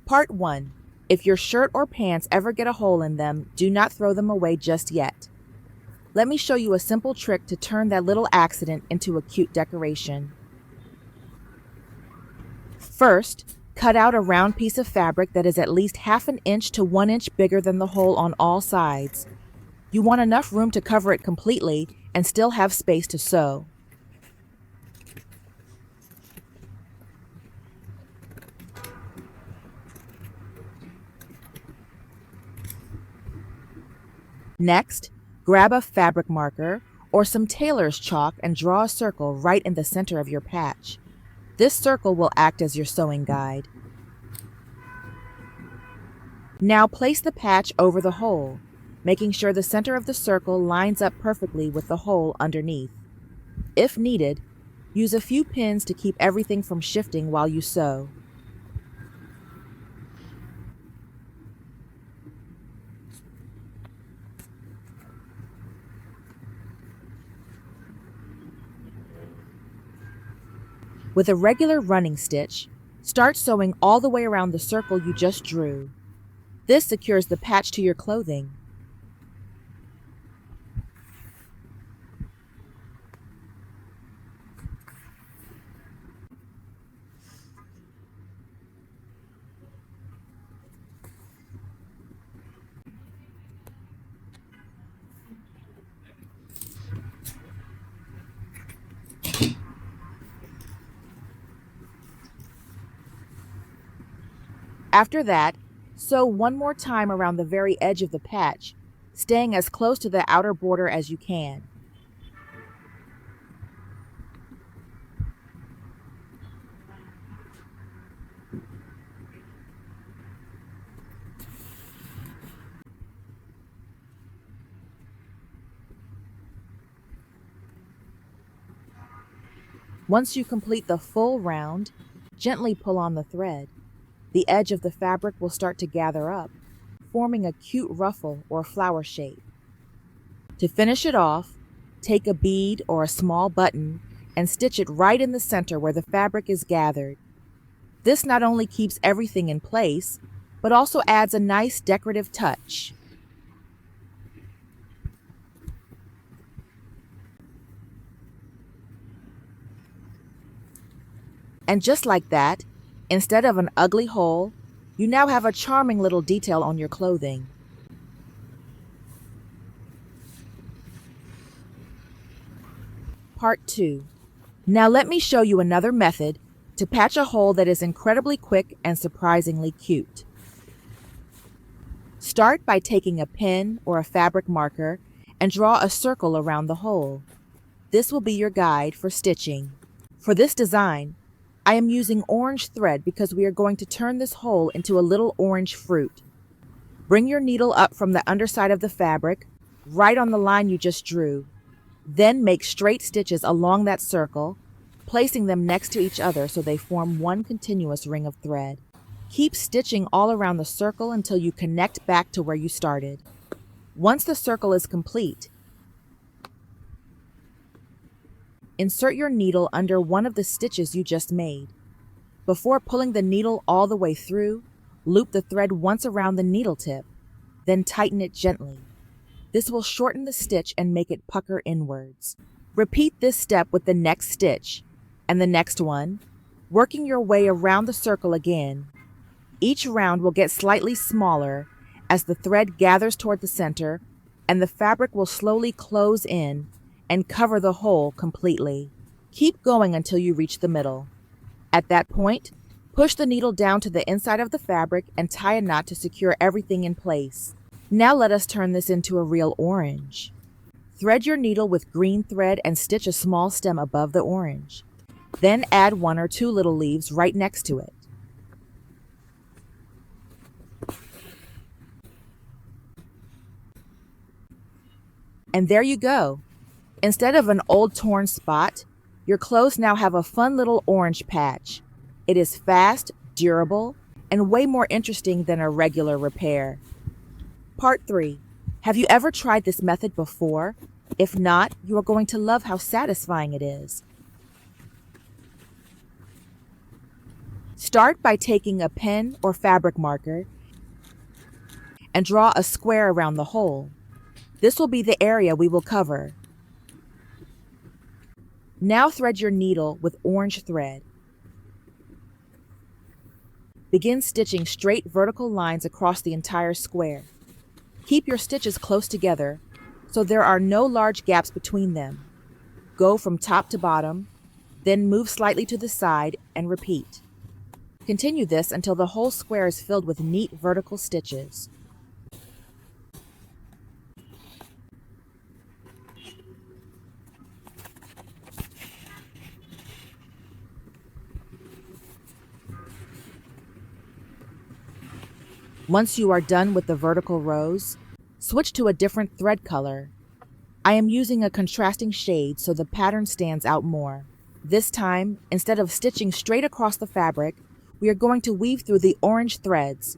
Part 1. If your shirt or pants ever get a hole in them, do not throw them away just yet. Let me show you a simple trick to turn that little accident into a cute decoration. First, cut out a round piece of fabric that is at least half an inch to 1 inch bigger than the hole on all sides. You want enough room to cover it completely and still have space to sew. Next, grab a fabric marker or some tailor's chalk and draw a circle right in the center of your patch. This circle will act as your sewing guide. Now place the patch over the hole, making sure the center of the circle lines up perfectly with the hole underneath. If needed, use a few pins to keep everything from shifting while you sew. With a regular running stitch, start sewing all the way around the circle you just drew. This secures the patch to your clothing. After that, sew one more time around the very edge of the patch, staying as close to the outer border as you can. Once you complete the full round, gently pull on the thread. The edge of the fabric will start to gather up, forming a cute ruffle or flower shape. To finish it off, take a bead or a small button and stitch it right in the center where the fabric is gathered. This not only keeps everything in place, but also adds a nice decorative touch. And just like that, instead of an ugly hole, you now have a charming little detail on your clothing. Part 2. Now let me show you another method to patch a hole that is incredibly quick and surprisingly cute. Start by taking a pen or a fabric marker and draw a circle around the hole. This will be your guide for stitching. For this design, I am using orange thread because we are going to turn this hole into a little orange fruit. Bring your needle up from the underside of the fabric, right on the line you just drew. Then make straight stitches along that circle, placing them next to each other so they form one continuous ring of thread. Keep stitching all around the circle until you connect back to where you started. Once the circle is complete, insert your needle under one of the stitches you just made. Before pulling the needle all the way through, loop the thread once around the needle tip, then tighten it gently. This will shorten the stitch and make it pucker inwards. Repeat this step with the next stitch and the next one, working your way around the circle again. Each round will get slightly smaller as the thread gathers toward the center, and the fabric will slowly close in and cover the hole completely. Keep going until you reach the middle. At that point, push the needle down to the inside of the fabric and tie a knot to secure everything in place. Now let us turn this into a real orange. Thread your needle with green thread and stitch a small stem above the orange. Then add 1 or 2 little leaves right next to it. And there you go. Instead of an old torn spot, your clothes now have a fun little orange patch. It is fast, durable, and way more interesting than a regular repair. Part 3. Have you ever tried this method before? If not, you are going to love how satisfying it is. Start by taking a pen or fabric marker and draw a square around the hole. This will be the area we will cover. Now thread your needle with orange thread. Begin stitching straight vertical lines across the entire square. Keep your stitches close together so there are no large gaps between them. Go from top to bottom, then move slightly to the side and repeat. Continue this until the whole square is filled with neat vertical stitches. Once you are done with the vertical rows, switch to a different thread color. I am using a contrasting shade so the pattern stands out more. This time, instead of stitching straight across the fabric, we are going to weave through the orange threads.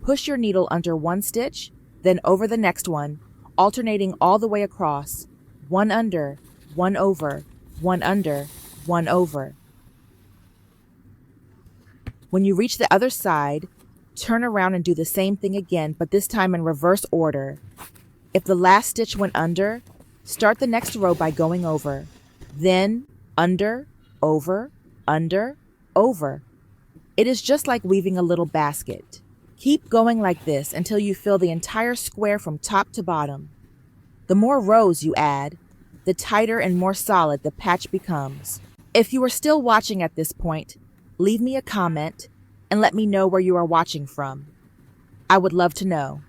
Push your needle under one stitch, then over the next one, alternating all the way across, one under, one over, one under, one over. When you reach the other side, turn around and do the same thing again, but this time in reverse order. If the last stitch went under, start the next row by going over, then under, over, under, over. It is just like weaving a little basket. Keep going like this until you fill the entire square from top to bottom. The more rows you add, the tighter and more solid the patch becomes. If you are still watching at this point, leave me a comment and let me know where you are watching from. I would love to know.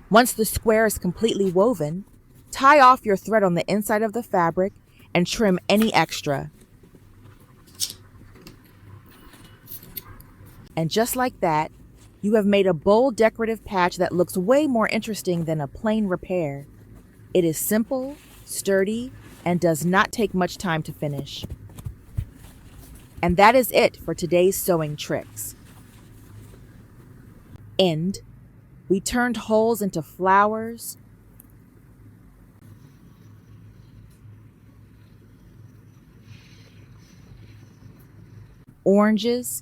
Once the square is completely woven, tie off your thread on the inside of the fabric and trim any extra. And just like that, you have made a bold decorative patch that looks way more interesting than a plain repair. It is simple, sturdy, and does not take much time to finish. And that is it for today's sewing tricks. End. We turned holes into flowers, oranges,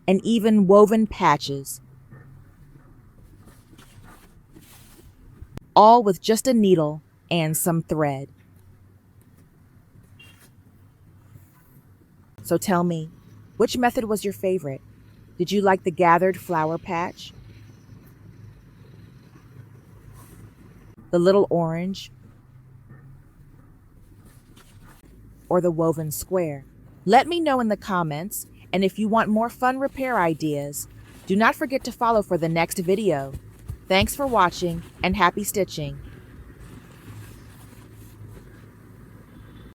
and even woven patches, all with just a needle and some thread. So tell me, which method was your favorite? Did you like the gathered flower patch, the little orange, or the woven square? Let me know in the comments, and if you want more fun repair ideas, do not forget to follow for the next video. Thanks for watching, and happy stitching!